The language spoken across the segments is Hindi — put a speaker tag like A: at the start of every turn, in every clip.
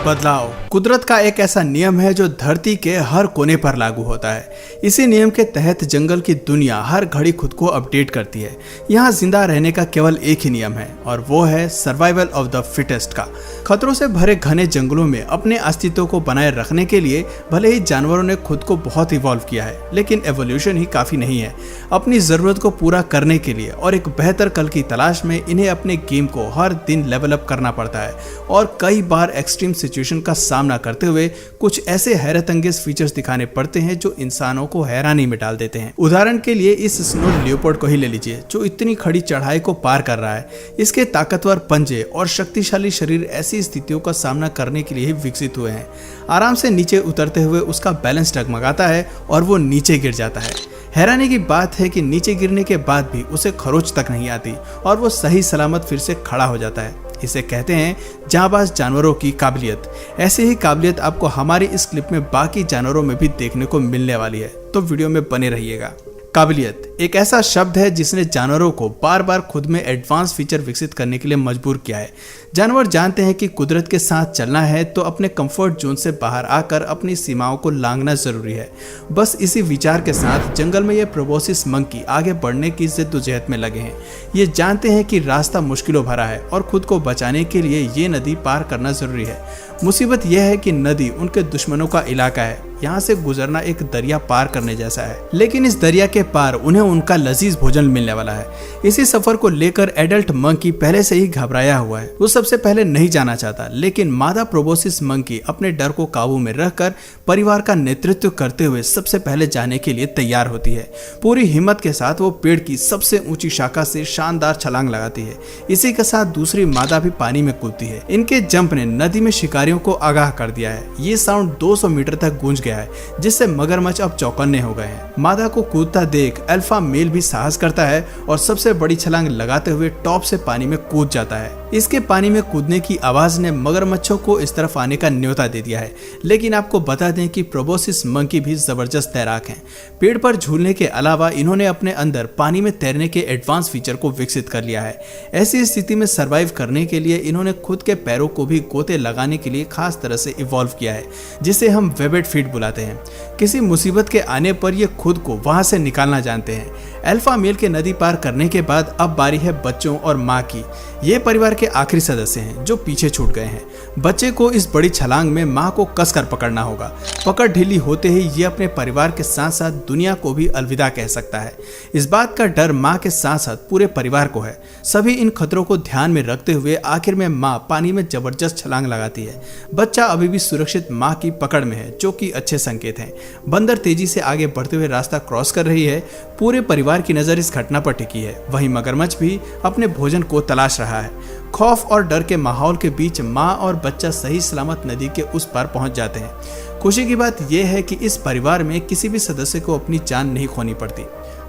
A: बदलाव कुदरत का एक ऐसा नियम है जो धरती के हर कोने पर लागू होता है। इसी नियम के तहत जंगल की दुनिया हर घड़ी खुद को अपडेट करती है। यहाँ जिंदा रहने का केवल एक ही नियम है और वो है सर्वाइवल ऑफ द फिटेस्ट का। खतरों से भरे घने जंगलों में अपने अस्तित्व को बनाए रखने के लिए भले ही जानवरों ने खुद को बहुत इवॉल्व किया है, लेकिन एवोल्यूशन ही काफी नहीं है। अपनी जरूरत को पूरा करने के लिए और एक बेहतर कल की तलाश में इन्हें अपने गेम को हर दिन लेवल अप करना पड़ता है और कई बार एक्सट्रीम सिचुएशन का सामना करते हुए कुछ ऐसे हैरत अंगेज फीचर्स दिखाने पड़ते हैं जो इंसानों को हैरानी में डाल देते हैं। उदाहरण के लिए इस स्नो लियोपार्ड को ही ले लीजिए, जो इतनी खड़ी चढ़ाई को पार कर रहा है। इसके ताकतवर पंजे और शक्तिशाली शरीर ऐसी स्थितियों का सामना करने के लिए ही विकसित हुए हैं। आराम से नीचे उतरते हुए उसका बैलेंस डगमगाता है और वो नीचे गिर जाता है। हैरानी की बात है कि नीचे गिरने के बाद भी उसे खरोच तक नहीं आती और वो सही सलामत फिर से खड़ा हो जाता है। इसे कहते हैं जांबाज जानवरों की काबिलियत। ऐसी ही काबिलियत आपको हमारी इस क्लिप में बाकी जानवरों में भी देखने को मिलने वाली है, तो वीडियो में बने रहिएगा। काबिलियत एक ऐसा शब्द है जिसने जानवरों को बार बार खुद में एडवांस फीचर विकसित करने के लिए मजबूर किया है। जानवर जानते हैं कि कुदरत के साथ चलना है तो अपने कंफर्ट जोन से बाहर आकर अपनी सीमाओं को लांघना जरूरी है। बस इसी विचार के साथ जंगल में ये प्रोबोसिस मंकी आगे बढ़ने की जद्दोजहद में लगे हैं। ये जानते हैं कि रास्ता मुश्किलों भरा है और खुद को बचाने के लिए ये नदी पार करना जरूरी है। मुसीबत यह है कि नदी उनके दुश्मनों का इलाका है। यहाँ से गुजरना एक दरिया पार करने जैसा है, लेकिन इस दरिया के पार उन्हें उनका लजीज भोजन मिलने वाला है। इसी सफर को लेकर एडल्ट मंकी पहले से ही घबराया हुआ है। वो सबसे पहले नहीं जाना चाहता, लेकिन मादा प्रोबोसिस मंकी अपने डर को काबू में रखकर परिवार का नेतृत्व करते हुए सबसे पहले जाने के लिए तैयार होती है। पूरी हिम्मत के साथ वो पेड़ की सबसे ऊंची शाखा से शानदार छलांग लगाती है। इसी के साथ दूसरी मादा भी पानी में कूदती है। इनके जंप ने नदी में शिकारियों को आगाह कर दिया है। ये साउंड 200 मीटर तक गूंज गया है, जिससे मगरमच्छ अब चौकन्ने हो गए हैं। मादा को कूदता देख अल्फा मेल भी साहस करता है और सबसे बड़ी छलांग लगाते हुए टॉप से पानी में कूद जाता है। इसके पानी में कूदने की आवाज ने मगरमच्छों को इस तरफ आने का न्योता दे दिया है। लेकिन आपको बता दें कि प्रोबोसिस मंकी भी जबरदस्त तैराक हैं। पेड़ पर झूलने के अलावा इन्होंने अपने अंदर पानी में तैरने के एडवांस फीचर को विकसित कर लिया है। ऐसी स्थिति में सरवाइव करने के लिए इन्होंने खुद के पैरों को भी गोते लगाने के लिए खास तरह से इवॉल्व किया है, जिसे हम वेबेड फीट बुलाते हैं। किसी मुसीबत के आने पर ये खुद को वहां से निकालना जानते हैं। अल्फा मेल के नदी पार करने के बाद अब बारी है बच्चों और माँ की। ये परिवार के आखिरी सदस्य हैं जो पीछे छूट गए हैं। बच्चे को इस बड़ी छलांग में माँ को कसकर पकड़ना होगा। पकड़ ढीली होते ही ये अपने परिवार के साथ साथ दुनिया को भी अलविदा कह सकता है। इस बात का डर माँ के साथ साथ पूरे परिवार को है। सभी इन खतरों को ध्यान में रखते हुए आखिर में माँ पानी में जबरदस्त छलांग लगाती है। बच्चा अभी भी सुरक्षित माँ की पकड़ में है, जो कि अच्छे संकेत हैं। बंदर तेजी से आगे बढ़ते हुए रास्ता क्रॉस कर रही है। पूरे परिवार की नजर इस घटना पर टिकी है। वहीं मगरमच्छ भी अपने भोजन को तलाश रहा है। खौफ और डर के माहौल के बीच माँ और बच्चा सही सलामत नदी के उस पार पहुंच जाते हैं। खुशी की बात यह है कि इस परिवार में किसी भी सदस्य को अपनी जान नहीं खोनी पड़ती।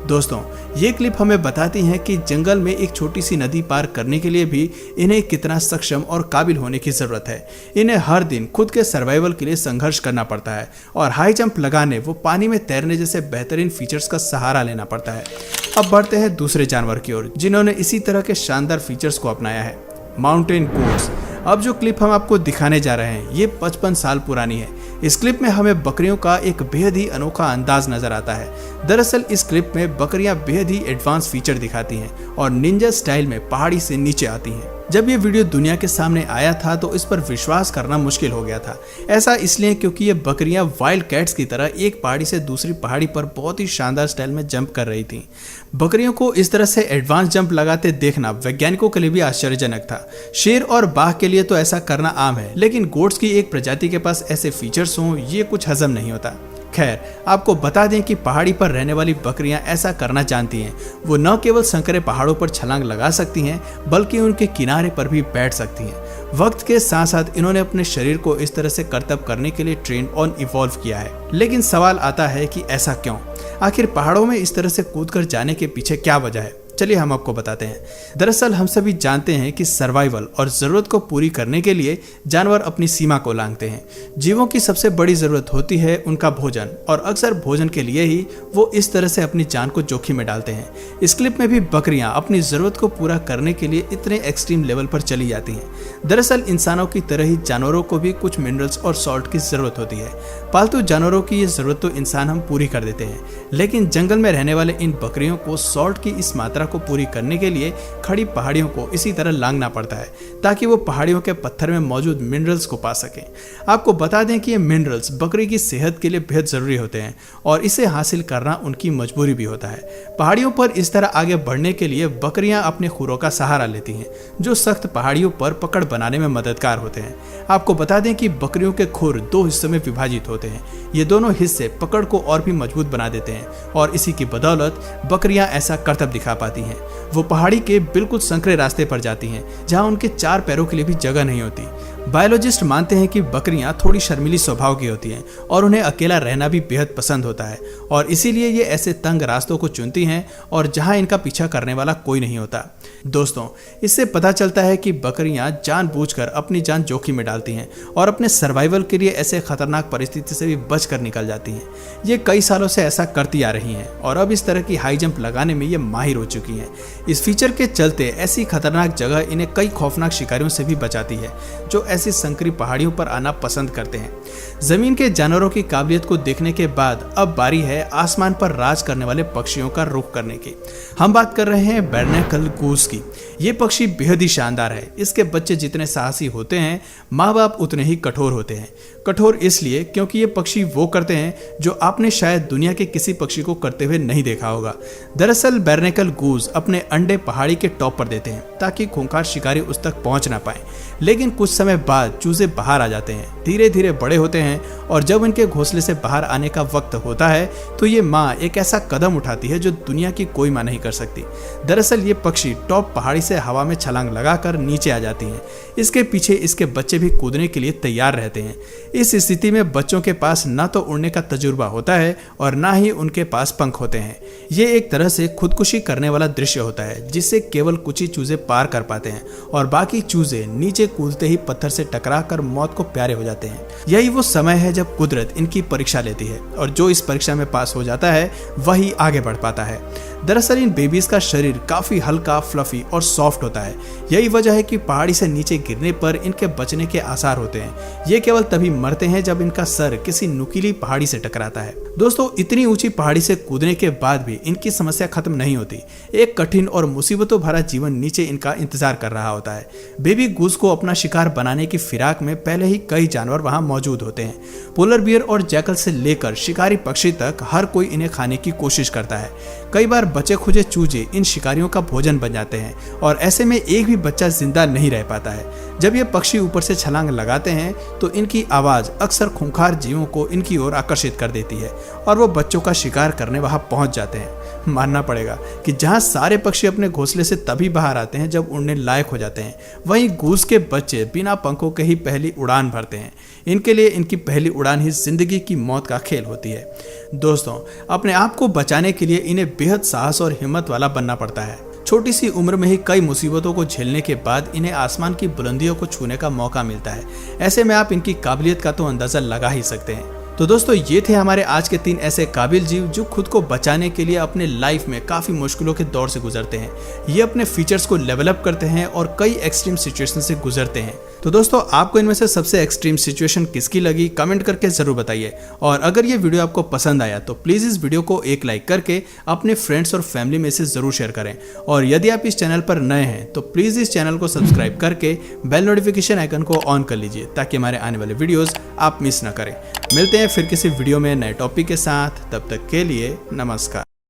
A: दोस्तों, ये क्लिप हमें बताती है कि जंगल में एक छोटी सी नदी पार करने के लिए भी इन्हें कितना सक्षम और काबिल होने की जरूरत है। इन्हें हर दिन खुद के सर्वाइवल के लिए संघर्ष करना पड़ता है और हाई जंप लगाने, वो पानी में तैरने जैसे बेहतरीन फीचर्स का सहारा लेना पड़ता है। अब बढ़ते हैं दूसरे जानवर की ओर, जिन्होंने इसी तरह के शानदार फीचर्स को अपनाया है, माउंटेन गोट्स। अब जो क्लिप हम आपको दिखाने जा रहे हैं ये 55 साल पुरानी है। इस क्लिप में हमें बकरियों का एक बेहद ही अनोखा अंदाज नजर आता है। दरअसल इस क्लिप में बकरियां बेहद ही एडवांस फीचर दिखाती हैं और निंजा स्टाइल में पहाड़ी से नीचे आती हैं। जब ये वीडियो दुनिया के सामने आया था तो इस पर विश्वास करना मुश्किल हो गया था। ऐसा इसलिए क्योंकि ये बकरियां वाइल्ड कैट्स की तरह एक पहाड़ी से दूसरी पहाड़ी पर बहुत ही शानदार स्टाइल में जंप कर रही थी। बकरियों को इस तरह से एडवांस जंप लगाते देखना वैज्ञानिकों के लिए भी आश्चर्यजनक था। शेर और बाघ के लिए तो ऐसा करना आम है, लेकिन गोट्स की एक प्रजाति के पास ऐसे फीचर्स हों, ये कुछ हजम नहीं होता। खैर, आपको बता दें कि पहाड़ी पर रहने वाली बकरियां ऐसा करना जानती हैं। वो न केवल संकरे पहाड़ों पर छलांग लगा सकती हैं, बल्कि उनके किनारे पर भी बैठ सकती हैं। वक्त के साथ साथ इन्होंने अपने शरीर को इस तरह से करतब करने के लिए ट्रेन और इवॉल्व किया है। लेकिन सवाल आता है कि ऐसा क्यों? आखिर पहाड़ों में इस तरह से कूदकर जाने के पीछे क्या वजह है? चलिए हम आपको बताते हैं। दरअसल हम सभी जानते हैं कि सर्वाइवल और ज़रूरत को पूरी करने के लिए जानवर अपनी सीमा को लांघते हैं। जीवों की सबसे बड़ी ज़रूरत होती है उनका भोजन, और अक्सर भोजन के लिए ही वो इस तरह से अपनी जान को जोखिम में डालते हैं। इस क्लिप में भी बकरियां अपनी ज़रूरत को पूरा करने के लिए इतने एक्सट्रीम लेवल पर चली जाती हैं। दरअसल इंसानों की तरह ही जानवरों को भी कुछ मिनरल्स और सॉल्ट की ज़रूरत होती है। पालतू जानवरों की ये ज़रूरत तो इंसान हम पूरी कर देते हैं, लेकिन जंगल में रहने वाले इन बकरियों को सॉल्ट की इस मात्रा को पूरी करने के लिए खड़ी पहाड़ियों को इसी तरह लांघना पड़ता है ताकि वो पहाड़ियों के पत्थर में मौजूद मिनरल्स को पा सकें। आपको बता दें कि ये मिनरल्स बकरी की सेहत के लिए बेहद ज़रूरी होते हैं और इसे हासिल करना उनकी मजबूरी भी होता है। पहाड़ियों पर इस तरह आगे बढ़ने के लिए बकरियां अपने खुरों का सहारा लेती हैं, जो सख्त पहाड़ियों पर पकड़ बनाने में मददगार होते हैं। आपको बता दें कि बकरियों के खुर 2 हिस्सों में विभाजित होते हैं। ये दोनों हिस्से पकड़ को और भी मजबूत बना देते हैं और इसी की बदौलत बकरियां ऐसा करतब दिखा पाती हैं। वो पहाड़ी के बिल्कुल संकरे रास्ते पर जाती हैं जहां उनके 4 पैरों के लिए भी जगह नहीं होती। बायोलॉजिस्ट मानते हैं कि बकरियां थोड़ी शर्मीली स्वभाव की होती हैं और उन्हें अकेला रहना भी बेहद पसंद होता है, और इसीलिए ये ऐसे तंग रास्तों को चुनती हैं और जहां इनका पीछा करने वाला कोई नहीं होता। दोस्तों, इससे पता चलता है कि बकरियां जानबूझकर अपनी जान जोखिम में डालती हैं और अपने सर्वाइवल के लिए ऐसे खतरनाक परिस्थिति से भी बचकर निकल जाती हैं। ये कई सालों से ऐसा करती आ रही हैं और अब इस तरह की हाई जंप लगाने में ये माहिर हो चुकी हैं। इस फीचर के चलते ऐसी खतरनाक जगह इन्हें कई खौफनाक शिकारियों से भी बचाती है जो ऐसी संकरी पहाड़ियों पर आना पसंद करते हैं। जमीन के जानवरों की काबिलियत को देखने के बाद अब बारी है आसमान पर राज करने वाले पक्षियों का रुख करने की। हम बात कर रहे हैं बैरनेकल गूस की। ये पक्षी बेहद ही शानदार है। इसके बच्चे जितने साहसी होते हैं, माँ बाप उतने ही कठोर होते हैं। कठोर इसलिए क्योंकि ये पक्षी वो करते हैं जो आपने शायद दुनिया के किसी पक्षी को करते हुए नहीं देखा होगा। दरअसल बैरनेकल गूस अपने अंडे पहाड़ी के टॉप पर देते हैं ताकि खूंखार शिकारी उस तक पहुंच ना पाए, लेकिन कुछ समय बाद चूजे बाहर आ जाते हैं, धीरे धीरे बड़े होते हैं, और जब इनके घोंसले से बाहर आने का वक्त होता है तो ये माँ एक ऐसा कदम उठाती है जो दुनिया की कोई माँ नहीं कर सकती। दरअसल ये पक्षी टॉप पहाड़ी से हवा में छलांग लगाकर नीचे आ जाती हैं। इसके पीछे इसके बच्चे भी कूदने के लिए तैयार रहते हैं। इस स्थिति में बच्चों के पास ना तो उड़ने का तजुर्बा होता है और ना ही उनके पास पंख होते हैं। ये एक तरह से खुदकुशी करने वाला दृश्य होता है जिससे केवल कुछ ही चूजे पार कर पाते हैं और बाकी चूजे नीचे कूदते ही पत्थर से टकराकर मौत को प्यारे हो जाते हैं। यही वो समय है जब कुदरत इनकी परीक्षा लेती है और जो इस परीक्षा में पास हो जाता है वही आगे बढ़ पाता है। दरअसल इन बेबीज का शरीर काफी हल्का, फ्लफी और सॉफ्ट होता है। यही वजह है कि पहाड़ी से नीचे गिरने पर इनके बचने के आसार होते हैं। ये केवल तभी मरते हैं जब इनका सर किसी नुकीली पहाड़ी से टकराता है। दोस्तों, इतनी ऊंची पहाड़ी से कूदने के बाद भी इनकी समस्या खत्म नहीं होती। एक कठिन और मुसीबतों भरा जीवन नीचे इनका इंतजार कर रहा होता है। बेबी गूस को अपना शिकार बनाने की फिराक में पहले ही कई जानवर वहां मौजूद होते हैं। पोलर बियर और जैकल से लेकर शिकारी पक्षी तक हर कोई इन्हें खाने की कोशिश करता है। कई बार बचे खुचे चूजे इन शिकारियों का भोजन बन जाते हैं और ऐसे में एक भी बच्चा जिंदा नहीं रह पाता है। जब ये पक्षी ऊपर से छलांग लगाते हैं तो इनकी आवाज अक्सर खूंखार जीवों को इनकी ओर आकर्षित कर देती है और वो बच्चों का शिकार करने वहां पहुंच जाते हैं। मानना पड़ेगा कि जहां सारे पक्षी अपने घोंसले से तभी बाहर आते हैं जब उड़ने लायक हो जाते हैं, वहीं गूस के बच्चे बिना पंखों के ही पहली उड़ान भरते हैं। इनके लिए इनकी पहली उड़ान ही जिंदगी की मौत का खेल होती है। दोस्तों, अपने आप को बचाने के लिए इन्हें बेहद साहस और हिम्मत वाला बनना पड़ता है। छोटी सी उम्र में ही कई मुसीबतों को झेलने के बाद इन्हें आसमान की बुलंदियों को छूने का मौका मिलता है। ऐसे में आप इनकी काबिलियत का तो अंदाजा लगा ही सकते हैं। तो दोस्तों, ये थे हमारे आज के 3 ऐसे काबिल जीव जो खुद को बचाने के लिए अपने लाइफ में काफी मुश्किलों के दौर से गुजरते हैं। ये अपने फीचर्स को लेवल अप करते हैं और कई एक्सट्रीम सिचुएशन से गुजरते हैं। तो दोस्तों, आपको इनमें से सबसे एक्सट्रीम सिचुएशन किसकी लगी कमेंट करके जरूर बताइए। और अगर ये वीडियो आपको पसंद आया तो प्लीज इस वीडियो को एक लाइक करके अपने फ्रेंड्स और फैमिली में से जरूर शेयर करें। और यदि आप इस चैनल पर नए हैं तो प्लीज इस चैनल को सब्सक्राइब करके बेल नोटिफिकेशन आइकन को ऑन कर लीजिए ताकि हमारे आने वाले वीडियोस आप मिस ना करें। मिलते हैं फिर किसी वीडियो में नए टॉपिक के साथ। तब तक के लिए नमस्कार।